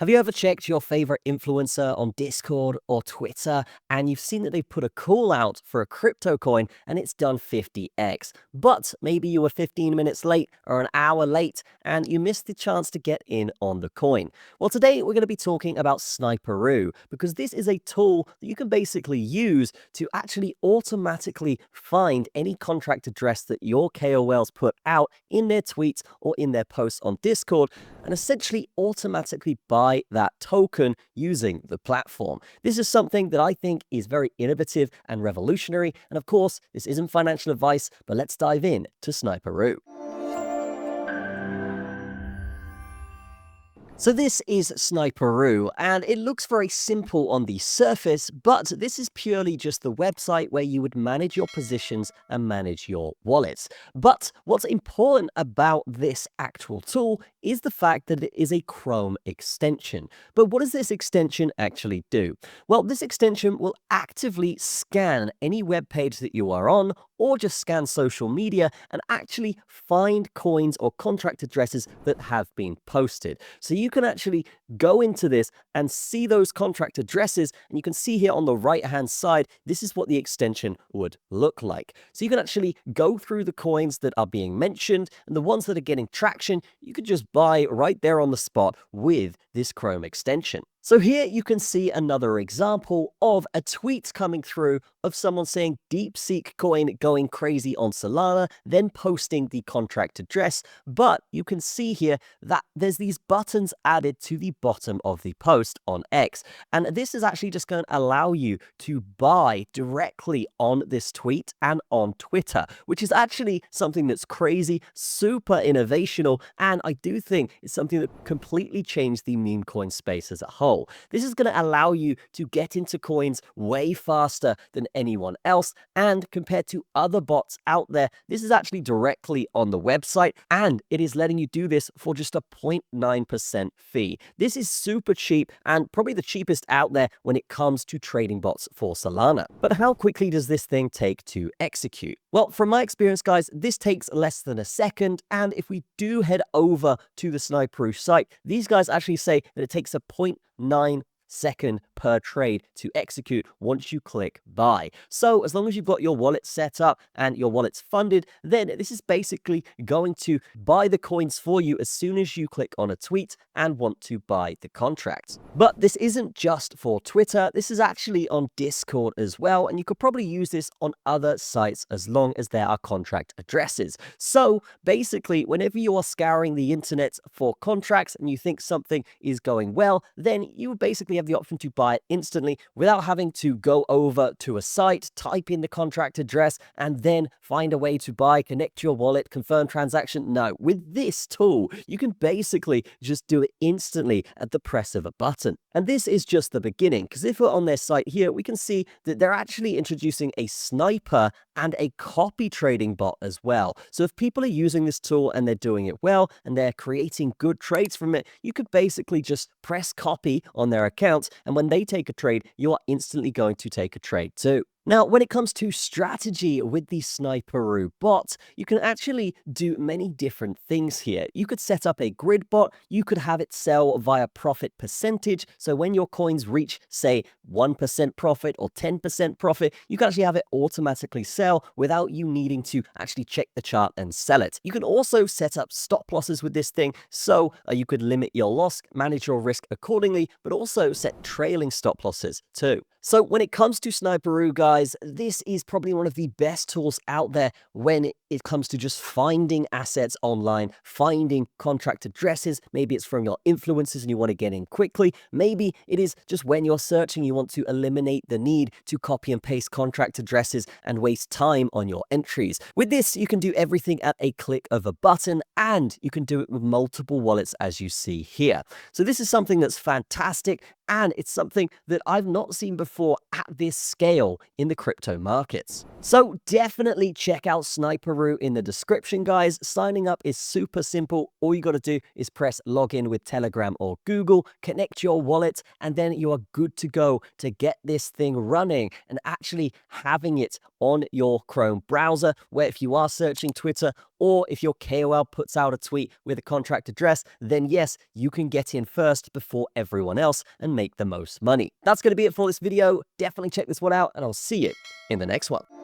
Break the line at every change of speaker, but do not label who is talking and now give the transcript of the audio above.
Have you ever checked your favorite influencer on Discord or Twitter and you've seen that they've put a call out for a crypto coin and it's done 50x? But maybe you were 15 minutes late or an hour late and you missed the chance to get in on the coin. Well, today we're going to be talking about Sniperoo because this is a tool that you can basically use to actually automatically find any contract address that your KOLs put out in their tweets or in their posts on Discord and essentially automatically buy that token using the platform. This is something that I think is very innovative and revolutionary. And of course, this isn't financial advice, but let's dive in to Sniperoo. So this is Sniperoo, and it looks very simple on the surface, but this is purely just the website where you would manage your positions and manage your wallets. But what's important about this actual tool is the fact that it is a Chrome extension. But what does this extension actually do? Well, this extension will actively scan any web page that you are on, or just scan social media and actually find coins or contract addresses that have been posted. So you can actually go into this and see those contract addresses, and you can see here on the right hand side, this is what the extension would look like. So you can actually go through the coins that are being mentioned, and the ones that are getting traction, you could just buy right there on the spot with this Chrome extension. So here you can see another example of a tweet coming through of someone saying DeepSeek coin going crazy on Solana, then posting the contract address. But you can see here that there's these buttons added to the bottom of the post on X. And this is actually just going to allow you to buy directly on this tweet and on Twitter, which is actually something that's crazy, super innovational, and I do think it's something that completely changed the meme coin space as a whole. This is going to allow you to get into coins way faster than anyone else. And compared to other bots out there, this is actually directly on the website, and it is letting you do this for just a 0.9% fee. This is super cheap and probably the cheapest out there when it comes to trading bots for Solana. But how quickly does this thing take to execute? Well, from my experience, guys, this takes less than a second. And if we do head over to the Sniperoo site, these guys actually say that it takes a 0.9 second per trade to execute once you click buy. So as long as you've got your wallet set up and your wallet's funded, then this is basically going to buy the coins for you as soon as you click on a tweet and want to buy the contracts. But this isn't just for Twitter, this is actually on Discord as well, and you could probably use this on other sites as long as there are contract addresses. So basically, whenever you are scouring the internet for contracts and you think something is going well, then you basically have the option to buy it instantly without having to go over to a site, type in the contract address, and then find a way to buy, connect your wallet, confirm transaction. No, with this tool, you can basically just do it instantly at the press of a button. And this is just the beginning, because if we're on their site here, we can see that they're actually introducing a sniper and a copy trading bot as well. So if people are using this tool and they're doing it well and they're creating good trades from it, you could basically just press copy on their account, and when they take a trade, you are instantly going to take a trade too. Now, when it comes to strategy with the Sniperoo bot, you can actually do many different things here. You could set up a grid bot, you could have it sell via profit percentage. So when your coins reach, say, 1% profit or 10% profit, you can actually have it automatically sell without you needing to actually check the chart and sell it. You can also set up stop losses with this thing, so you could limit your loss, manage your risk accordingly, but also set trailing stop losses too. So when it comes to Sniperoo, guys, this is probably one of the best tools out there when it comes to just finding assets online, finding contract addresses. Maybe it's from your influencers and you want to get in quickly. Maybe it is just when you're searching, you want to eliminate the need to copy and paste contract addresses and waste time on your entries. With this, you can do everything at a click of a button, and you can do it with multiple wallets as you see here. So this is something that's fantastic. and it's something that I've not seen before at this scale in the crypto markets. So definitely check out Sniperoo in the description, guys. Signing up is super simple. All you got to do is press login with Telegram or Google, connect your wallet, and then you are good to go to get this thing running and actually having it on your Chrome browser, where if you are searching Twitter or if your KOL puts out a tweet with a contract address, then yes, you can get in first before everyone else and make the most money. That's going to be it for this video. Definitely check this one out, and I'll see you in the next one.